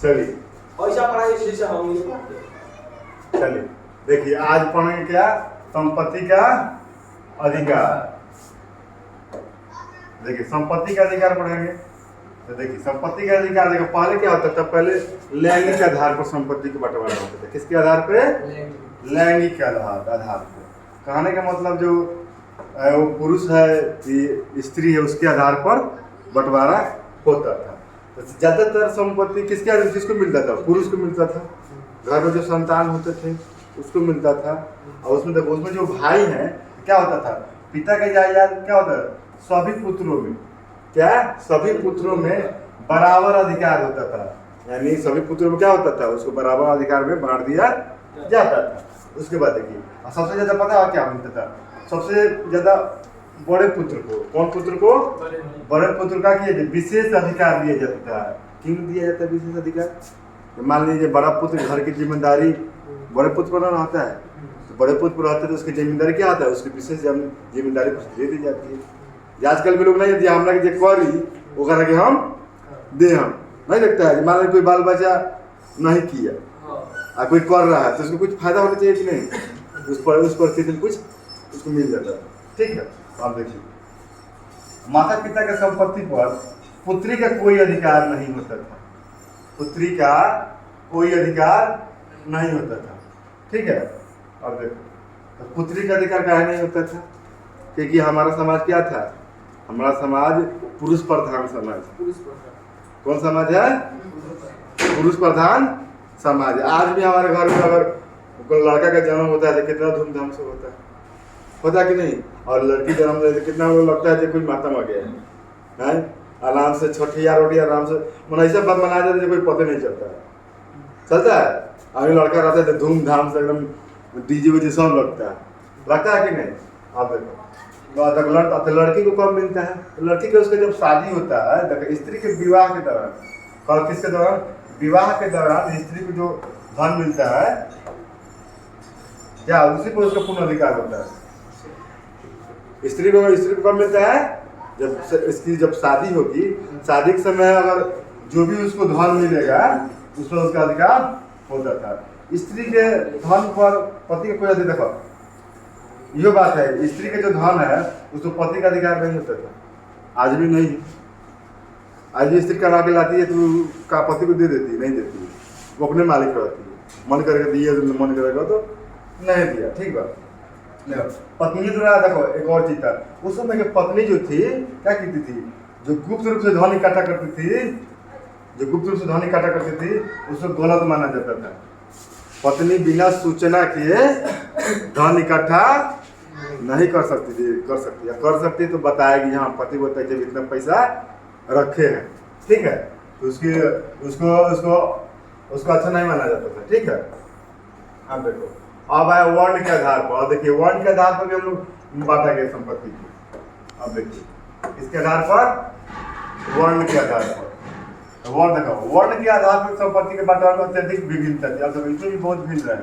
चलिए ऐसा पढ़ाई जैसे हम ये चलिए देखिए आज पढ़ेंगे क्या, संपत्ति का अधिकार। देखिए संपत्ति का अधिकार पढ़ेंगे। तो देखिए संपत्ति का अधिकार, देखो पहले क्या होता था, पहले लैंगिक आधार पर संपत्ति का बंटवारा होता था। किसके आधार पे? लैंगिक आधार पे। कहने का मतलब जो वो पुरुष है कि स्त्री है उसके आधार पर बंटवारा होता था। तो ज्यादातर संपत्ति किसको मिलता था? पुरुष को मिलता था। घर में जो संतान होते थे उसको मिलता था। और उसमें देखो उसमें जो भाई हैं क्या होता था, पिता का जायदाद क्या होता है, सभी पुत्रों में क्या, सभी पुत्रों में बराबर अधिकार होता था। यानी सभी पुत्रों में क्या होता था, उसको बराबर अधिकार में बांट दिया जाता था। उसके बाद देखिए सबसे ज्यादा पता है क्या मिलता था, सबसे ज्यादा बड़े पुत्र को, कौन पुत्र को? बड़े पुत्र का किया विशेष अधिकार दिया जाता था। क्यों दिया जाता है विशेष अधिकार? तो मान लीजिए बड़ा पुत्र घर की जिम्मेदारी बड़े पुत्र पर रहता है, तो बड़े पुत्र पर रहता है तो उसकी जिम्मेदारी क्या आता है, उसकी विशेष जिम्मेदारी कुछ दे दी जाती है। आजकल के लोग नहीं दिया, हमरा के करी वो करा के हम दे, हम नहीं लगता है। मान लीजिए कोई बाल बच्चा नहीं किया और कोई कर रहा है तो उसको कुछ फायदा होना चाहिए कि नहीं, उस परिस्थिति में कुछ उसको मिल जाता है। ठीक है, आप देखिए माता पिता के संपत्ति पर पुत्री का कोई अधिकार नहीं होता था। पुत्री का कोई अधिकार नहीं होता था। ठीक है, अब देखो तो पुत्री का अधिकार काहे नहीं होता था? क्योंकि हमारा समाज क्या था, हमारा समाज पुरुष प्रधान समाज। कौन समाज है? पुरुष प्रधान समाज। आज भी हमारे घर में अगर कोई लड़का का जन्म होता है तो कितना धूमधाम से होता है कि नहीं? और लड़की जन्म ले तो कितना लगता है कि कोई मातम आ गया है। आराम से छठिया रोटी आराम से मन ऐसा बात मना जाते कोई पता नहीं चलता है। अभी लड़का रहता है तो धूमधाम से एकदम डीजे वीजे सब लगता है कि नहीं? आप देखो लड़की को कब मिलता है? लड़की के उसका जब शादी होता है, देखो स्त्री के विवाह के दौरान, और किसके दौरान? विवाह के दौरान स्त्री को जो धन मिलता है क्या उसी पर उसका पूर्ण अधिकार होता है। स्त्री को कब मिलता है? जब इसकी जब शादी होगी, शादी के समय अगर जो भी उसको धन मिलेगा उस पर उसका अधिकार होता था। स्त्री के धन पर पति का कोई अधिकार, देखो ये बात है, स्त्री के जो धन है उसको पति का अधिकार नहीं होता था। आज भी नहीं, आज भी स्त्री कमा के लाती है तो का पति को दे देती है? नहीं देती है, वो अपने मालिक रहती है। मन करके दिए तो मन करेगा तो नहीं दिया। ठीक बात। पत्नी द्वारा देखो एक और चीज था, उस समय की पत्नी जो थी क्या करती थी, जो गुप्त रूप से धन इकट्ठा करती थी, उसको गलत माना जाता था। पत्नी बिना सूचना के धन इकट्ठा नहीं कर सकती तो बताएगी, हाँ पति बताए कि इतना पैसा रखे हैं। ठीक है, तो उसको अच्छा नहीं माना जाता था। ठीक है, अब देखो अब आया वर्ण के आधार पर। देखिए वर्ण के आधार पर भी हम लोग बांटा गया संपत्ति की। अब देखिए इसके आधार पर, वर्ण के आधार पर, तो वर्ण के आधार पर संपत्ति के बंटवारे में अत्यधिक विभिन्नता थी। अब देखो इसमें भी बहुत भिन्न रहे,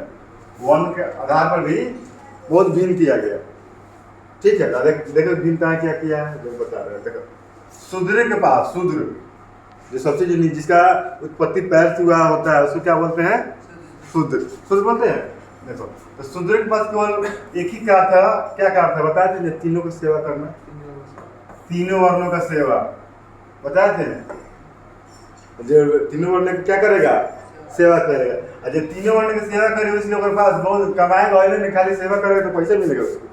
वर्ण के आधार पर भी बहुत भिन्न किया गया। ठीक है, देखो भिन्नताएं क्या किया है जो बता रहे हैं। देखो शूद्र के पास, शूद्र जो सबसे जिसका उत्पत्ति पैर से हुआ होता है उसको क्या बोलते हैं? शूद्र बोलते हैं। देखो तो शूद्र के पास केवल एक ही क्या था बताए थे? तीनों की सेवा करना, तीनों वर्णों का सेवा बताए थे। जो तीनों वर्ण क्या करेगा? सेवा करेगा। और जो तीनों वर्ण की सेवा करेगा उसके पास बहुत कमाएगा, नहीं खाली सेवा करेगा तो पैसा मिलेगा उसको।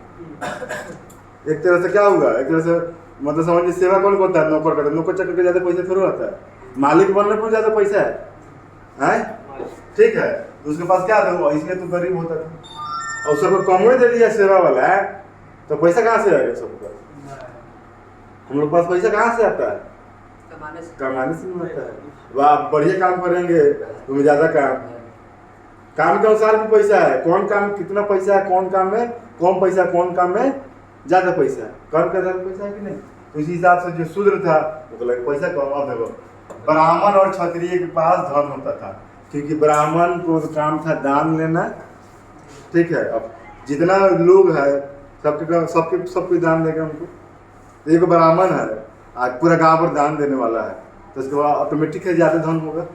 एक तरह से क्या होगा, एक तरह से मतलब समझिए सेवा कौन करता है? नौकर करता है। नौकर चाकर के ज्यादा पैसा थोड़ा आता है, मालिक बनने पर ज्यादा पैसा है। ठीक है, तो उसके पास क्या था, इसलिए तो गरीब होता था। और सबको कमवे दे दिया सेवा वाला है तो पैसा कहाँ से आएगा? सबको हम लोग पास पैसा कहाँ से आता है? कमाने से नहीं आता है। वाह बढ़िया काम करेंगे तो ज्यादा काम के अनुसार भी पैसा है। कौन काम कितना पैसा है, कौन काम में कम पैसा, कौन काम में ज्यादा पैसा है, कर्म के आधार पैसा है कि नहीं? तो इसी हिसाब से जो शूद्र था वो लगे पैसा कम। अब देखो ब्राह्मण और क्षत्रिय के पास धन होता था, क्योंकि ब्राह्मण को काम था दान लेना। ठीक है, अब जितना लोग है सबके दान देगा उनको। एक ब्राह्मण है आज पूरा गांव पर दान देने वाला है, तो उसके बाद ऑटोमेटिक है ज़्यादा धन होगा,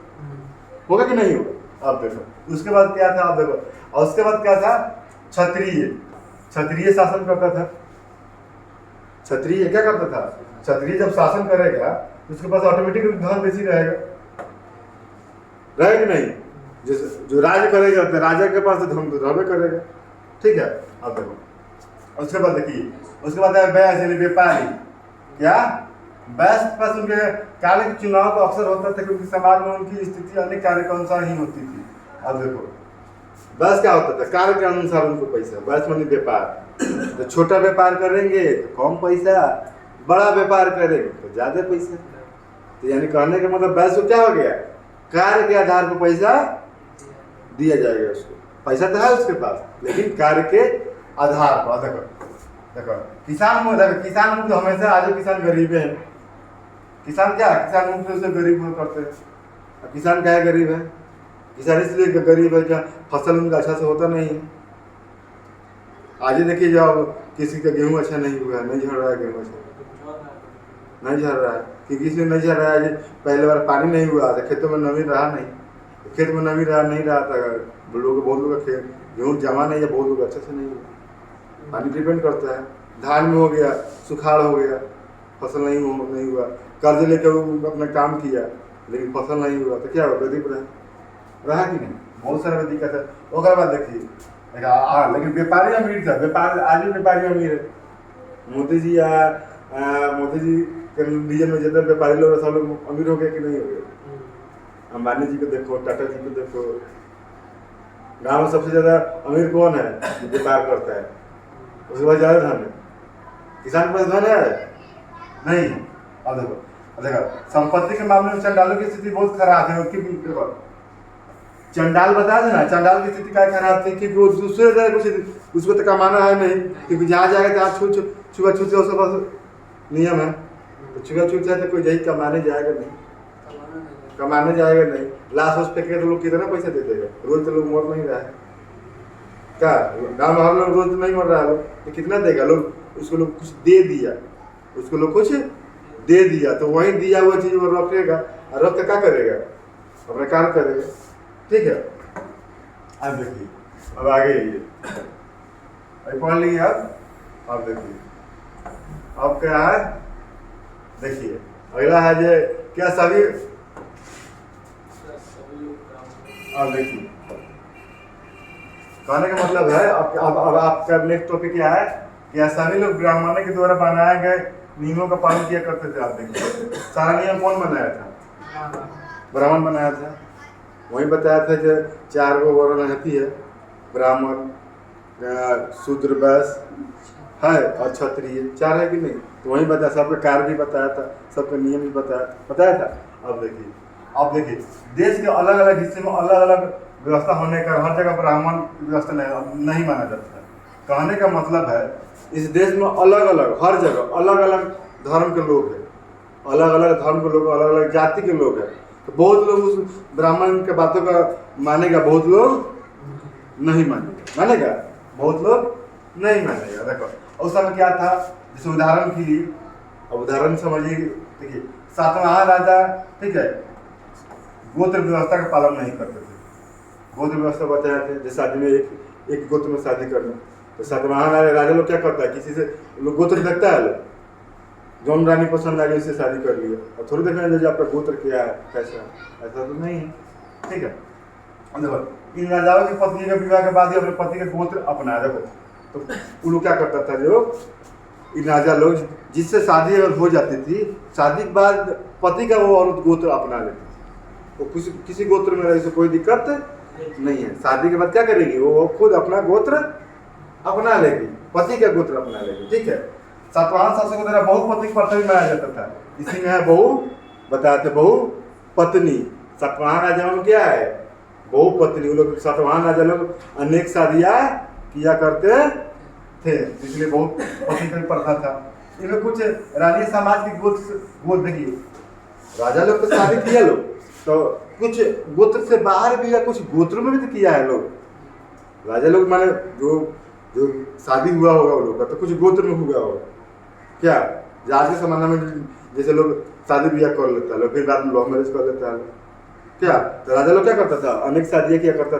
होगा कि नहीं होगा। अब देखो उसके बाद क्या था, अब देखो और उसके बाद क्या था, क्षत्रिय, क्षत्रिय शासन करता था। क्षत्रिय क्या करता था, क्षत्रिय जब शासन करेगा तो उसके पास ऑटोमेटिक धन बेसी रहेगा, रहेगा कि नहीं। जो राज करेगा तो राजा के पास तो धन तो रहबे करेगा, ठीक है। अब देखो उसके बाद देखिए, उसके बाद बैस यानी व्यापारी, क्या बैस के पास उनके कार्य के चुनाव का अवसर होता था, क्योंकि समाज में उनकी स्थिति अन्य कार्य के अनुसार ही होती थी। अब देखो बैस क्या होता था, कार्य के अनुसार उनको पैसा, बैस मानी व्यापार। तो छोटा व्यापार करेंगे तो कम पैसा, बड़ा व्यापार करेंगे तो ज्यादा पैसा। तो यानी कहने का मतलब बैस को क्या हो गया, कार्य के आधार पर पैसा दिया जाएगा उसको। पैसा तो है उसके पास लेकिन कार्य के आधार पर। देखो देखो किसान मुक्त, देखो किसान मुक्त हमेशा, आज किसान गरीब है। किसान क्या है, किसान मुक्त से गरीब हुआ करते हैं। अब किसान क्या है, गरीब है। किसान इसलिए गरीब है क्या, फसल उनका अच्छा से होता नहीं है। आज देखिए जब किसी का गेहूँ अच्छा नहीं हुआ, नहीं झड़ रहा है गेहूँ अच्छा, नहीं झड़ रहा है कि किसी नहीं झड़ रहा है। पहले बार पानी नहीं हुआ था, खेतों में नमी रहा नहीं, खेत में नमी रहा नहीं रहा था, लोग बहुत लोग का गेहूँ जमा नहीं है, बहुत लोग अच्छे से नहीं हुआ। पानी डिपेंड करता है। धान में हो गया, सुखाड़ हो गया, फसल नहीं हुआ, कर्ज लेकर वो अपना काम किया लेकिन फसल नहीं हुआ, तो क्या हुआ, गरीब रहा कि नहीं। बहुत सारा दिक्कत है। उसके बाद देखिए लेकिन व्यापारी अमीर था, व्यापार आज भी व्यापारी अमीर है। मोदी जी मोदी जी के रीजन में जितने व्यापारी लोग सब लोग अमीर हो गए कि नहीं हो गए। अंबानी जी को देखो, टाटा जी को देखो। गाँव में सबसे ज्यादा अमीर कौन है, व्यापार करता है, उसके बाद ज्यादा धन है। किसान के पास धन है नहीं। अब देखो संपत्ति के मामले में चंडालों की स्थिति बहुत खराब है। उसकी चंडाल बता देना, चंडाल की स्थिति क्या खराब थी, क्योंकि वो दूसरे जगह कुछ उसको तो कमाना है नहीं, क्योंकि जहाँ जाएगा तो आप छुआ छूत से बस नियम है। तो छुआ छूत से तो कोई यही कमाने जाएगा नहीं, कमाने जाएगा नहीं। लाश वाश फेंकेगा तो लोग कितना पैसा दे देगा, रोज तो लोग मर नहीं रहा है क्या, गाँव में हर लोग रोज तो नहीं मर रहा है लोग, तो कितना देगा लोग, उसको लोग कुछ दे दिया, उसको लोग कुछ दे दिया, तो वही दिया हुआ चीज वो रखेगा और रख के क्या करेगा, अपना कार्य करेगा, ठीक है। अब देखिए अब आगे ये पढ़ लीजिए। अब देखिए अब क्या है, देखिए अगला है जो क्या सभी, अब देखिए कहने का मतलब है अब आपका नेक्स्ट टॉपिक क्या है, क्या सभी लोग ब्राह्मणों के द्वारा बनाए गए नियमों का पालन किया करते थे। आप देखिए सारा नियम कौन बनाया था, ब्राह्मण बनाया था। वही बताया था कि 4 गो वर्ण रहती है, ब्राह्मण, शूद्र, वैश्य है और क्षत्रिय, 4 है कि नहीं। तो वही बताया, सबका कार्य भी बताया था, सबका नियम भी बताया था। अब देखिए देश के अलग अलग हिस्से में अलग अलग व्यवस्था होने का, हर जगह ब्राह्मण व्यवस्था नहीं माना जाता है। कहने का मतलब है इस देश में अलग अलग, हर जगह अलग अलग धर्म के लोग हैं, अलग अलग धर्म के लोग, अलग अलग जाति के लोग हैं। तो बहुत लोग उस ब्राह्मण के बातों का मानेगा, बहुत लोग नहीं मानेगा, बहुत लोग नहीं मानेगा। देखो उस समय क्या था, जैसे उदाहरण के लिए, अब उदाहरण समझिए। देखिए सातवाहन राजा, ठीक है, गोत्र व्यवस्था का पालन नहीं करते थे। गोत्र व्यवस्था बताया थे, जैसे आदमी एक गोत्र में शादी करना, तो सातवाहन राजा लोग क्या करता है, किसी से लोग गोत्र देखता है, लोग जौन रानी पसंद आ गई उससे शादी कर लिया, और थोड़ी देखना जो आपका गोत्र क्या है, कैसा है, ऐसा तो नहीं है, ठीक है। देखो इन राजाओं की पत्नी के विवाह के बाद ही अपने पति का गोत्र अपनाया। देखो तो वो लोग क्या करता था, जो इन राजा लोग जिससे शादी अगर हो जाती थी, शादी के बाद पति का वो औरत गोत्र अपना लेती थी। वो किसी गोत्र में रहे से कोई दिक्कत नहीं है। शादी के बाद क्या करेगी, वो खुद अपना गोत्र अपना लेगी, पति का गोत्र अपना लेगी, ठीक है। सातवाहन शासकों द्वारा बहुपत्नी प्रथा भी मनाया जाता था। इसी में है बहु, बताते बहु पत्नी। सातवाहन राजाओं में क्या है, बहुपत्नी। वो लोग सातवाहन राजा लोग अनेक शादियां किया करते थे, इसलिए बहुत पत्नी का प्रथा था। इनमें कुछ राजनीय समाज की गोत्र देखिए, राजा लोग तो शादी किया लोग, तो कुछ गोत्र से बाहर भी या कुछ गोत्रों में भी तो किया है लोग। राजा लोग माने जो शादी हुआ होगा वो लोग का, तो कुछ गोत्र में हुआ होगा क्या। आज के जमाने में जैसे लोग शादी ब्याह कर लेता है लोग, फिर बाद में लव मैरिज कर लेता है लोग। क्या तो राजा लोग क्या करता था, अनेक शादियाँ क्या करता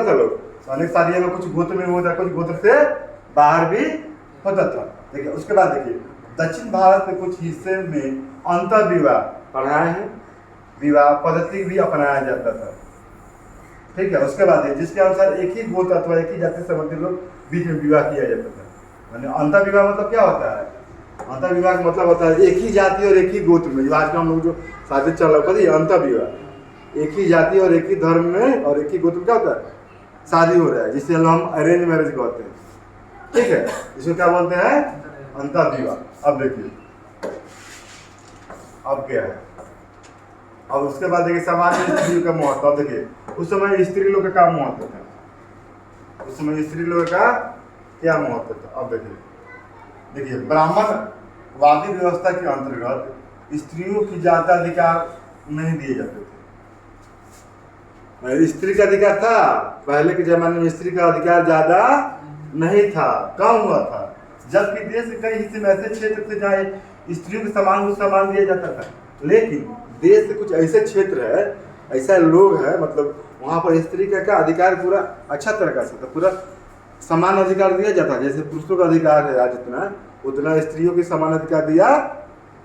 था लोग, तो अनेक शादियों में कुछ गोत्र में होता, कुछ गोत्र से बाहर भी होता था। देखिए उसके बाद देखिए दक्षिण भारत के कुछ हिस्से में अंतर विवाह पढ़ाया है, विवाह पद्धति भी अपनाया जाता था। ठीक है, उसके बाद जिसके अनुसार एक ही गोत्र अथवा एक ही जाति से संबंधित लोग बीच में विवाह किया जाता था। यानी अंतर विवाह मतलब क्या होता है, अंतर विवाह का मतलब होता है एक ही जाति और एक ही गोत्र में, जो आज का हम लोग जो शादी चल रहा है अंतर विवाह, एक ही जाति और एक ही धर्म में और एक ही गोत्र में क्या होता है शादी हो रहा है, जिसे हम अरेंज मैरिज कहते हैं। ठीक है, इसको क्या बोलते हैं, अंतर विवाह। अब देखिए अब क्या है, अब उसके बाद देखिए समाज में स्त्रियों का महत्व। अब देखिए उस समय स्त्री लोग का क्या महत्व था, उस समय स्त्री लोग का क्या महत्व था। अब देखिए ब्राह्मणवादी व्यवस्था के अंतर्गत स्त्रियों की ज्यादा अधिकार नहीं दिए जाते थे। स्त्री का अधिकार था, पहले के जमाने में स्त्री का अधिकार ज्यादा नहीं था, कम हुआ था, जबकि देश के कई हिस्से में ऐसे क्षेत्र थे जहाँ स्त्रियों को सम्मान दिया जाता था। लेकिन देश के कुछ ऐसे क्षेत्र है, ऐसा लोग है, मतलब वहाँ पर स्त्री का क्या अधिकार पूरा अच्छा तरीका से था, पूरा समान अधिकार दिया जाता है। जैसे पुरुषों का अधिकार है आज उतना स्त्रियों के समान अधिकार दिया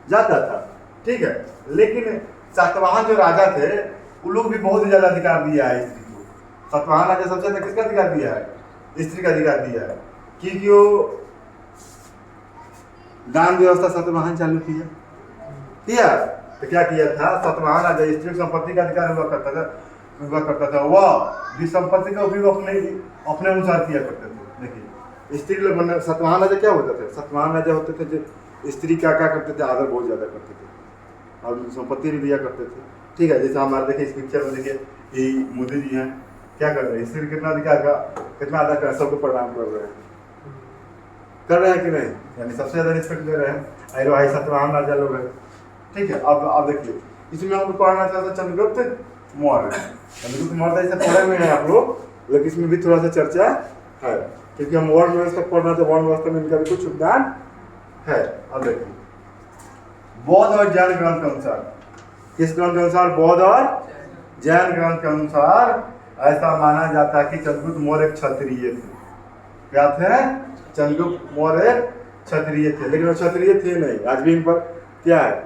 जाता था। ठीक है, लेकिन सातवाहन जो राजा थे वो लोग भी बहुत ज्यादा अधिकार दिया है स्त्री को। सातवाहन राजा सबसे ज्यादा किसका अधिकार दिया है, स्त्री का अधिकार दिया है, क्योंकि वो दान व्यवस्था सातवाहन चालू किया। तो क्या किया था, सातवाहन राजा स्त्री की संपत्ति का अधिकार हुआ करता था, वह भी संपत्ति का उपयोग अपने अनुसार किया करते थे। देखिए स्त्री लोग सातवाहन राजा क्या होते थे, सातवाहन राजा होते थे जो स्त्री का क्या करते थे, आदर बहुत ज्यादा करते थे और संपत्ति भी दिया करते थे। ठीक है, जैसे हमारे देखिए इस पिक्चर में देखिए ये मोदी जी हैं, क्या कर रहे हैं, स्त्री कितना अधिकार का कितना अदा कर, सबको प्रणाम कर रहे हैं कि नहीं, यानी सबसे ज्यादा रिस्पेक्ट दे रहे हैं। अरे भाई सातवाहन राजा लोग हैं। ठीक है, अब देखिए इसमें हम पढ़ना चाहते हैं चंद्रगुप्त मौर्य। चंद्रगुप्त मौर्य ऐसे पढ़े हुए हैं आप लोग, लेकिन इसमें भी थोड़ा सा चर्चा है, क्योंकि हम वर्ण व्यवस्था पढ़ना तो वर्ण व्यवस्था में इनका भी कुछ योगदान है। अब देखिए बौद्ध और जैन ग्रंथ के अनुसार, किस ग्रंथ के अनुसार, बौद्ध और जैन ग्रंथ के अनुसार ऐसा माना जाता है कि चंद्रगुप्त मौर्य एक क्षत्रिय थे। क्या थे, चंद्रगुप्त मौर्य क्षत्रिय थे, लेकिन वो क्षत्रिय थे नहीं। आज भी इन पर क्या है,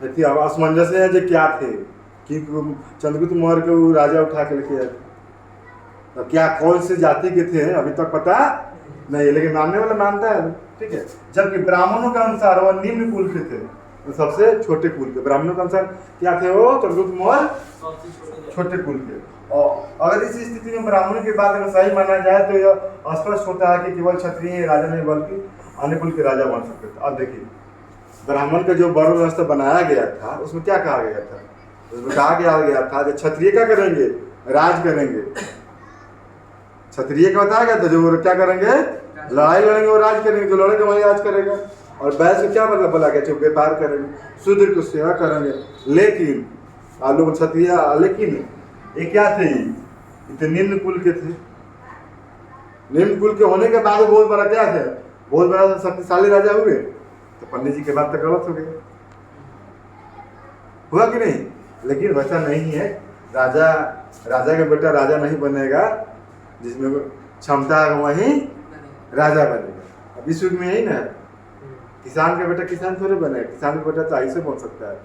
अब असमंजस्य है जो क्या थे, कि चंद्रगुप्त मौर्य को राजा उठा के लेके आए, तो क्या कौन से जाति के थे अभी तक पता नहीं, लेकिन मानने वाला मानता है। ठीक है, जबकि ब्राह्मणों के अनुसार वह निम्न कुल के थे, तो सबसे छोटे कुल के। ब्राह्मणों के अनुसार क्या थे, वो चंद्रगुप्त मौर्य छोटे कुल के। और अगर इस स्थिति में ब्राह्मणों की बात अगर सही माना जाए तो यह स्पष्ट होता है कि केवल क्षत्रिय राजा नहीं बल्कि अन्य कुल के राजा बन सकते थे। अब देखिए ब्राह्मण का जो वर्ण व्यवस्था बनाया गया था उसमें क्या कहा गया था, उसमें कहा गया था कि क्षत्रिय क्या करेंगे, राज करेंगे। क्षत्रिय का बताया गया था जो क्या करेंगे, लड़ाई लड़ेंगे और राज करेंगे, जो लड़ेंगे वही राज करेगा। और वैसे क्या मतलब बोला गया, जो व्यापार करेंगे, शूद्र को सेवा करेंगे। लेकिन आप लोग क्षत्रिय, लेकिन ये क्या थे, इतने निम्न कुल के थे। निम्न कुल के होने के बाद बहुत बड़ा क्या थे, बहुत बड़ा शक्तिशाली राजा हुए। तो पंडित जी के बाद तक गलत हो गया, हुआ कि नहीं। लेकिन वैसा नहीं है, राजा का बेटा राजा नहीं बनेगा, जिसमें क्षमता है वही राजा बनेगा। अब इस युग में यही ना, किसान का बेटा किसान थोड़े बनेगा, किसान का बेटा तो आईएएस बन सकता है,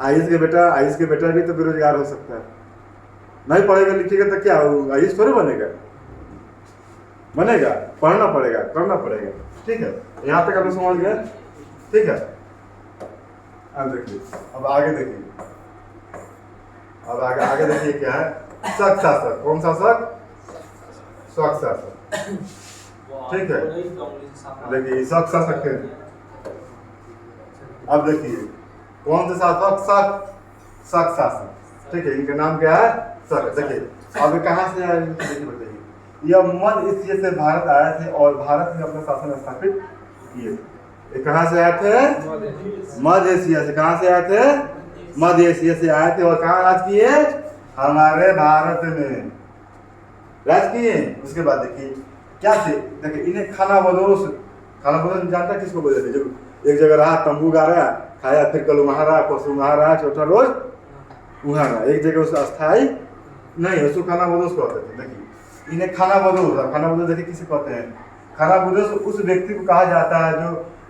आईएएस के बेटा भी तो बेरोजगार हो सकता है, नहीं पढ़ेगा लिखेगा तो क्या आईएएस थोड़े बनेगा, पढ़ना पड़ेगा, करना पड़ेगा। ठीक है, यहाँ तक आप समझ गए। ठीक है, अब देखिए, अब आगे देखिए, अब आगे देखिए क्या है, शक शासक। कौन सा शक, शक शासक। ठीक है, देखिए शक शासक थे। अब देखिए कौन सा शासक, शक शासक। ठीक है, इनका नाम क्या है, शक। देखिए अब कहाँ से आए, देखिए बताइए, यह मध्य एशिया से भारत आए थे और भारत में अपना शासन स्थापित किए थे। ये कहाँ से आए थे, मध्य एशिया से। कहाँ से आए थे, मध्य एशिया से आए थे और कहाँ राज किए, हमारे भारत में राज किए। उसके बाद देखिए क्या थे, देखिए इन्हें खानाबदोश जानता किसको बोलते थे, जो एक जगह रहा, तंबू गाड़ा, खाया, फिर कल वहाँ रहा, परसों वहाँ रहा, चौथा रोज वहाँ रहा, एक जगह उस अस्थाई नहीं, उसको खाना बदोश कहते थे। देखिए इन्हें खाना बदोश देखिए किसे कहते हैं, खाना बदोश उस व्यक्ति को कहा जाता है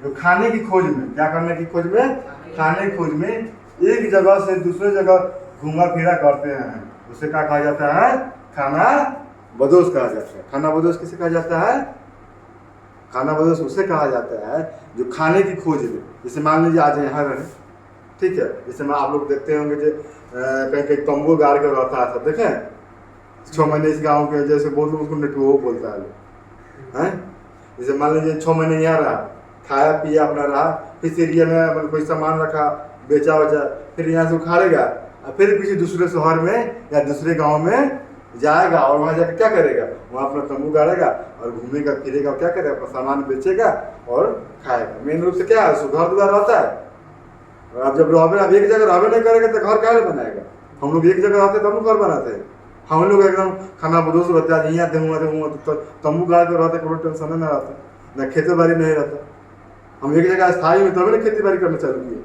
जो खाने की खोज में, क्या करने की खोज में, खाने की खोज में एक जगह से दूसरे जगह घूमा फिरा करते हैं, उसे क्या कहा जाता है, खाना बदोश कहा जाता है। खाना बदोश किसे कहा जाता है, खाना बदोश उसे कहा जाता है जो खाने की खोज में, जैसे मान लीजिए आज यहाँ रहे, ठीक है, जैसे मैं आप लोग देखते होंगे जो कहीं कहीं तंबू गाड़ के रहता है, सब देखें 6 महीने इस गाँव के, जैसे बोलते उसको नेटुओ बोलता है, जैसे मान लीजिए 6 महीने यहाँ रहा, खाया पिया अपना रहा, फिर एरिया में मतलब कोई सामान रखा, बेचा वचा, फिर यहाँ से उखाड़ेगा और फिर किसी दूसरे शहर में या दूसरे गांव में जाएगा और वहाँ जाकर क्या करेगा, वहाँ अपना तंबू गाड़ेगा और घूमेगा फिरेगा, क्या करेगा, अपना सामान बेचेगा और खाएगा। मेन रूप से क्या है, घर द्वार रहता है। और आप जब रहबे, अब एक जगह रहबे नहीं करेगा तो घर क्या बनाएगा, हम लोग एक जगह रहते तब घर बनाते हैं, हम लोग एकदम खाना बदोश रहता है, यहाँ दूँ तो तंबू गाड़ के रहते, कोई टेंशन नहीं रहता, न खेती बाड़ी नहीं रहता। हम एक जगह स्थायी में तभी ना खेती बाड़ी करना चालू किए,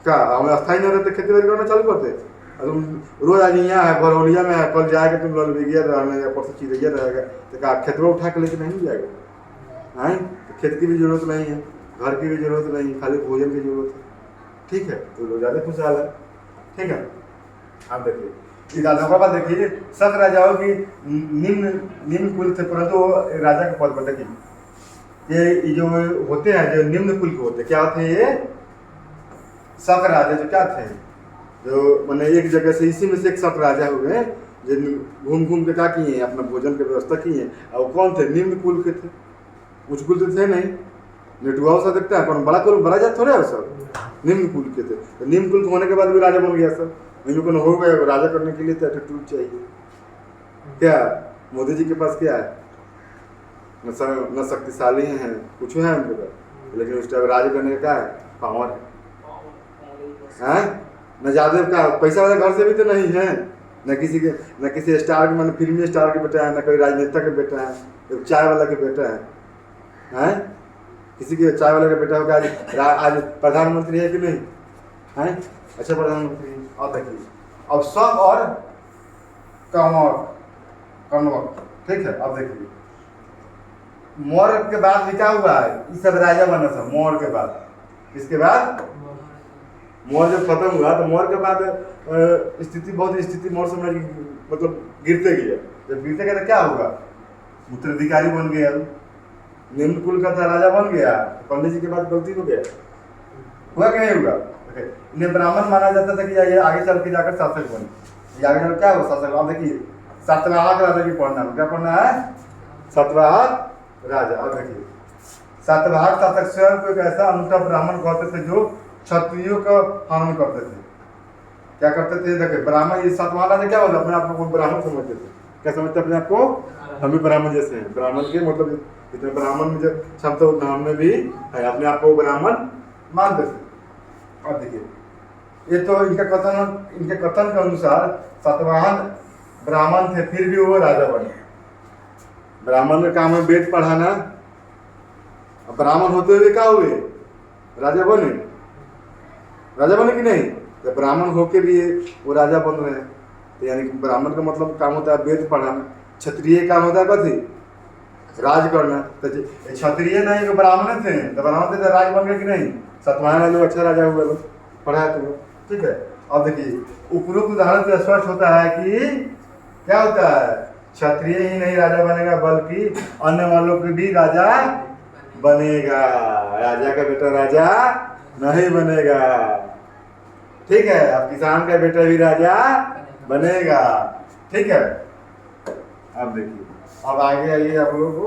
क्या हम स्थायी नहीं रहते खेती बाड़ी करना चालू करते, तुम रोज आज यहाँ है, भरौलिया में है, कल जाएगा तुम ललबिगिया रहेगा, परसों चिड़ैया रहेगा, तो क्या खेतवा उठा के लेके नहीं जाएगा, हैं, तो खेत की भी जरूरत नहीं है, घर की भी जरूरत नहीं, खाली भोजन की जरूरत है, ठीक है, तो लोग ज़्यादा खुशहाल है, ठीक है। आप देखिए राजा बात देखिए, शक राजाओं की निम्न कुल थे, परंतु राजा के पद पर देखिए ये जो होते हैं, जो निम्न कुल के होते क्या होते हैं, ये शक राजा जो क्या थे, जो मैंने एक जगह से इसी में से एक शक राजा हुए जो घूम घूम के क्या किए, अपना भोजन की व्यवस्था किए, और वो कौन थे, निम्न कुल के थे, उच्च कुल तो थे नहीं, नेटुआ सा देखता है, बड़ा कुल बड़ा जात थोड़े है सब, निम्न कुल के थे, तो निम्न कुल होने के बाद भी राजा बन गया सब, इन लोगों हो गया, राजा करने के लिए तो एटीट्यूड चाहिए, क्या मोदी जी के पास क्या है, न शक्तिशाली हैं, कुछ है उनके पास, लेकिन उस टाइम राज करने का है, पावर है, न ज़्यादा का पैसा वाला घर से भी तो नहीं है, न किसी स्टार के, मान फिल्मी स्टार के बेटा है, न कोई राजनेता के बेटा है, एक चाय वाला के बेटा है, किसी के चाय वाला का बेटा होगा आज प्रधानमंत्री है कि नहीं है, अच्छा प्रधानमंत्री। अब देखिए अब सब और कनवक, ठीक है। अब देखिए मौर्य के बाद भी क्या हुआ है, ये सब राजा बना सब मौर्य के बाद, इसके बाद मौर्य जब खत्म हुआ तो मौर्य के बाद स्थिति मौर्य साम्राज्य मतलब गिरते गया, जब गिरते गया तो क्या होगा, उत्तराधिकारी बन गया, निम्न कुल का था राजा बन गया, पंडित जी के बाद गलती हो गया, हुआ कि नहीं हुआ, इन्हें ब्राह्मण माना जाता था कि ये आगे चल के जाकर शासक बने, ये आगे चल क्या हुआ शासक। अब देखिए सातवाहन राजा की पढ़ना है, क्या पढ़ना है, सातवाहन राजा। अब देखिए सातवाहन शासक स्वयं को एक ऐसा अनूठा ब्राह्मण कहते थे जो क्षत्रियों का हनन करते थे, क्या करते थे, देखिए ब्राह्मण, ये सातवाहन राजा क्या होता, अपने आप को ब्राह्मण समझते थे, क्या समझते अपने आप को, हम भी ब्राह्मण जैसे हैं, ब्राह्मण के मतलब इतने ब्राह्मण में जो क्षमता उतना हम में भी है, अपने आप को ब्राह्मण मानते थे। अब देखिए ये तो इनके कथन के अनुसार सातवाहन ब्राह्मण थे, फिर भी वो राजा बने। ब्राह्मण का काम है वेद पढ़ाना, ब्राह्मण होते हुए क्या हुए, राजा बने, राजा बने कि नहीं, तो ब्राह्मण होके भी वो राजा बन रहे हैं, तो यानी कि ब्राह्मण का मतलब काम होता है वेद पढ़ाना, क्षत्रिय काम होता है कथी, राज करना। तो क्षत्रिय नहीं तो ब्राह्मण थे, तो ब्राह्मण थे तो राज बन गए कि नहीं, सतवाहन लोग अच्छा राजा हुए, पढ़ाया तो, ठीक है। अब देखिए उपरोक्त उदाहरण से स्पष्ट होता है कि क्या होता है, क्षत्रिय ही नहीं राजा बनेगा बल्कि अन्य वालों के भी राजा बनेगा, राजा का बेटा राजा नहीं बनेगा, ठीक है। अब किसान का बेटा भी राजा बनेगा, ठीक है। अब देखिए अब आगे आइए आप लोगों को,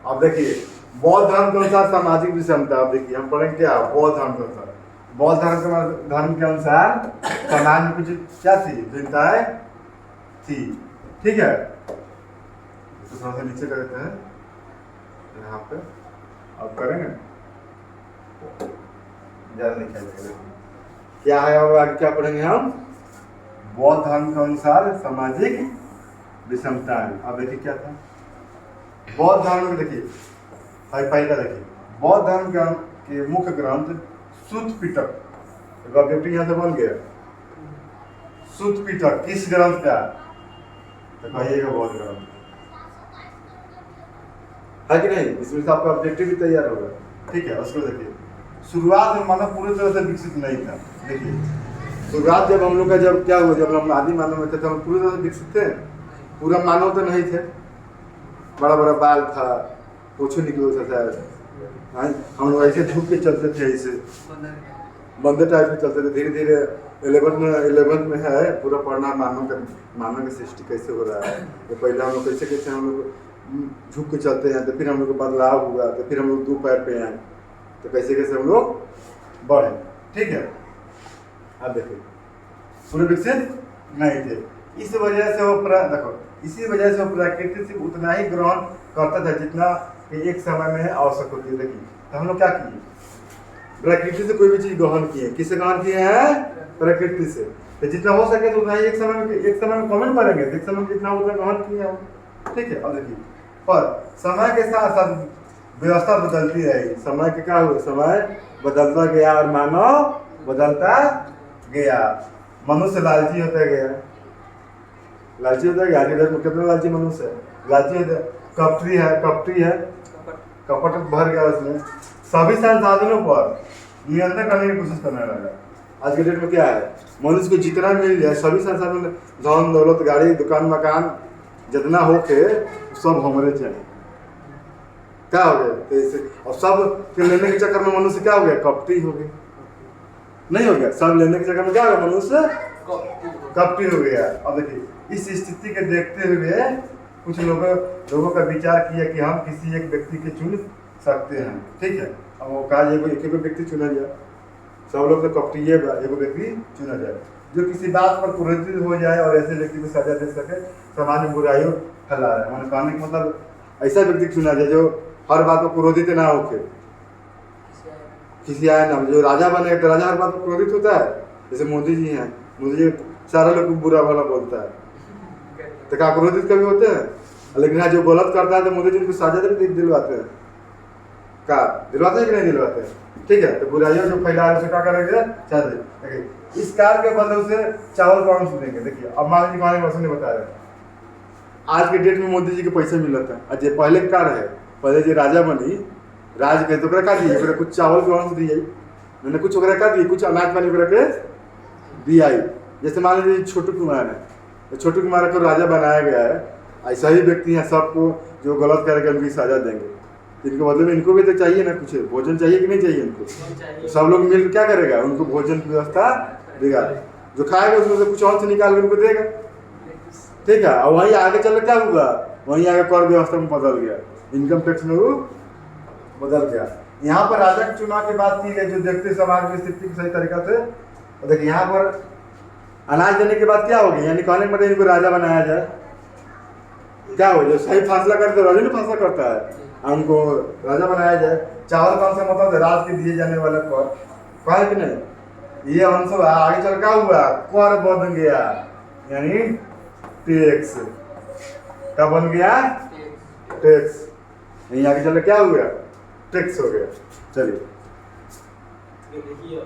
अब देखिए बौद्ध धर्म के अनुसार सामाजिक विषमता। अब देखिए हम पढ़ेंगे क्या, बौद्ध धर्म के अनुसार, बौद्ध धर्म के अनुसार समाज में कुछ क्या थी, भिन्नताएं थी, ठीक है। तो थोड़ा सा नीचे कर देते हैं यहाँ पे, अब करेंगे ज्यादा नहीं खेलेंगे, क्या है अब आगे क्या पढ़ेंगे हम, बौद्ध धर्म के अनुसार सामाजिक विषमता। अब देखिए क्या था बौद्ध धर्म में, देखिए पहला देखिए बौद्ध धर्म के मुख्य ग्रंथ सुत्त पिटक, ऑब्जेक्टिव यहाँ से बन गया। सुत्त पिटक किस ग्रंथ का? तो कहिएगा बौद्ध ग्रंथ है कि नहीं? इसमें से आपका ऑब्जेक्टिव भी तैयार होगा। ठीक है, उसको देखिए। शुरुआत में मानव पूरी तरह से विकसित नहीं था। देखिए शुरुआत जब हम लोग का जब क्या हुआ, जब हम आदि मानव में थे तो हम पूरी तरह से विकसित थे? पूरा मानव तो नहीं थे। बड़ा बड़ा बाल था, पूछो निकलता था, हम लोग ऐसे झुक के चलते थे, ऐसे बंदे टाइप में चलते थे। धीरे धीरे 11 में है पूरा पढ़ना मानव की सृष्टि कैसे हो रहा है। तो पहले हम लोग कैसे कैसे हम लोग झुक के चलते हैं, तो फिर हम लोग को बदलाव हुआ, तो फिर हम लोग 2 पैर पे आए, तो कैसे कैसे हम लोग बढ़े। ठीक है, अब देखिए पूरे विकसित नहीं थे। इस वजह से वो देखो, इसी वजह से वो प्रकृति से उतना ही ग्रहण करता था जितना कि एक समय में आवश्यक होती है। देखिए तो हम लोग क्या किए, प्रकृति से कोई भी चीज ग्रहण किए। किससे ग्रहण किए हैं? प्रकृति से। तो जितना हो सके तो उतना ही एक समय में कमेंट करेंगे, एक समय में जितना उतना ग्रहण किए हम। ठीक है, अब देखिए पर समय के साथ साथ व्यवस्था बदलती रही। समय के क्या हुआ, समय बदलता गया और मानव बदलता गया। मनुष्य लालची होता गया, लालची होता गया। आज के डेट में कितना लालची मनुष्य है? लालची होता है, कपटी है, कपट भर गया उसमें। सभी संसाधनों पर नियंत्रण करने की कोशिश करने लगा। आज के डेट में क्या है, मनुष्य को जितना मिल जाए सभी संसाधन, धन दौलत, गाड़ी, दुकान, मकान जितना हो के सब हमारे चाहिए। क्या हो गया? तो इसे और सब के लेने के चक्कर में मनुष्य क्या हो गया? कपटी हो गया। नहीं हो गया? सब लेने के चक्कर में क्या हो गया? मनुष्य कपटी हो गया। अब देखिए इस स्थिति के देखते हुए कुछ लोगों का विचार किया कि हम किसी एक व्यक्ति के चुन सकते हैं। ठीक है, अब वो कहा एक व्यक्ति चुना जाए, सब लोग तो कपटी है, एक व्यक्ति चुना जाए जो किसी बात पर क्रोधित हो जाए और ऐसे व्यक्ति को सजा दे सके, समाज में बुराइयों फैला रहा है। मैंने कहने का मतलब ऐसा व्यक्ति चुना जाए जो हर बात को क्रोधित ना होके, किसी आए ना, जो राजा बने तो राजा हर बात को क्रोधित होता है। जैसे मोदी जी हैं, मोदी जी सारा लोग को बुरा भला बोलता है, तो क्या क्रोधित कभी होते हैं? लेकिन हाँ जो गलत करता है तो मोदी जी उनको सजा दिलवाते हैं। क्या दिलवाते हैं कि नहीं दिलवाते हैं? ठीक है, तो बुराइयों जो फैला है उसे क्या करेंगे? देखिए इस कार के बदले उसे चावल कौन से देंगे? देखिए अब मान लीजिए हमारे मौसम ने बता रहे हैं आज के डेट में मोदी जी के पैसे मिलता है। आज पहले का रहे, पहले जो राजा बनी राज के तो का दिए कुछ चावल के अंश दिए, मैंने कुछ का दिए, कुछ अनाज पानी के दिया। जैसे मान लीजिए छोटू कुमार है, तो छोटू कुमार को राजा बनाया गया है। ऐसा ही व्यक्ति है, सबको जो गलत करेगा उनकी सजा देंगे। इनके बदले में इनको भी तो चाहिए ना, कुछ भोजन चाहिए कि नहीं चाहिए इनको? तो सब लोग मिलकर क्या करेगा? उनको भोजन की व्यवस्था देगा, जो खाएगा उसमें से कुछ अंश निकाल कर उनको देगा। ठीक है, और वहीं आगे चल क्या हुआ, वहीं आगे कर व्यवस्था में बदल गया, इनकम टैक्स में वो बदल गया। यहाँ पर राजा के चुनाव की बात की गई जो देखते समाज की स्थिति सही तरीका से। और देखिए यहाँ पर अनाज देने के बाद क्या हो गया, यानी कहने के मतलब इनको राजा बनाया जाए। क्या हो, जो सही फैसला करते राजा ने फैसला करता है, उनको राजा बनाया जाए। चावल कौन सा मतलब राज के दिए जाने वाले कर, कहा कि नहीं? ये अंश आगे चल क्या हुआ, कर बन गया, यानी टैक्स। क्या बन गया? टैक्स। यहीं आगे चल क्या हो गया? टैक्स हो गया। चलिए देखिए